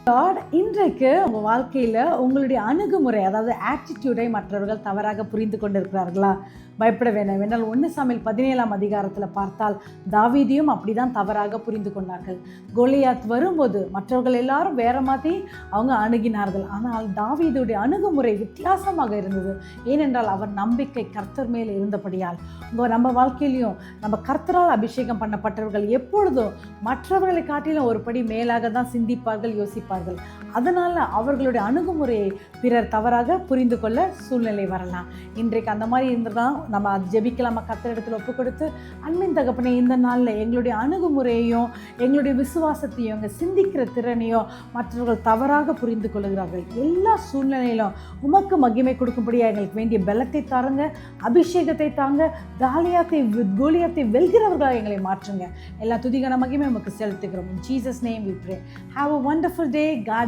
Lord, இன்றைக்கு உங்கள் வாழ்க்கையில் உங்களுடைய அணுகுமுறை, அதாவது ஆட்டிடியூடை மற்றவர்கள் தவறாக புரிந்து கொண்டிருக்கிறார்களா? பயப்பட வேண்டாம். வேண்டால் 1 சாமுவேல் 17ஆம் அதிகாரத்தில் பார்த்தால் தாவீதையும் அப்படி தான் தவறாக புரிந்து கொண்டார்கள். கோலியாத் வரும்போது மற்றவர்கள் எல்லாரும் வேற மாதிரி அவங்க அணுகினார்கள். ஆனால் தாவீதுடைய அணுகுமுறை வித்தியாசமாக இருந்தது. ஏனென்றால் அவர் நம்பிக்கை கர்த்தர் மேல் இருந்தபடியால். நம்ம வாழ்க்கையிலையும் நம்ம கர்த்தரால் அபிஷேகம் பண்ணப்பட்டவர்கள் எப்பொழுதும் மற்றவர்களை காட்டிலும் ஒரு படி மேலாக தான் சிந்திப்பார்கள், யோசிப்பார்கள். அதனால் அவர்களுடைய அணுகுமுறையை பிறர் தவறாக புரிந்து கொள்ள சூழ்நிலை வரலாம். இன்றைக்கு அந்த மாதிரி இருந்ததுதான் நம்ம ஜெபிக்கலாமா? கர்த்தரிடத்தில் ஒப்பு கொடுத்து, அன்பின் தகப்பனே, இந்த நாளில் எங்களுடைய அணுகுமுறையையும் எங்களுடைய விசுவாசத்தையும் எங்கள் சிந்திக்கிற திறனையும் மற்றவர்கள் தவறாக புரிந்து கொள்கிறார்கள். எல்லா சூழ்நிலையிலும் உமக்கு மகிமை கொடுக்கும்படியாக எங்களுக்கு வேண்டிய பலத்தை தாருங்க, அபிஷேகத்தை தாங்க. கோலியாத்தை வெல்கிறவர்களாக எங்களை மாற்றுங்க. எல்லா துதிகான மகிமை உமக்கு செலுத்துகிறோம். In Jesus' name we pray. Have a wonderful day. God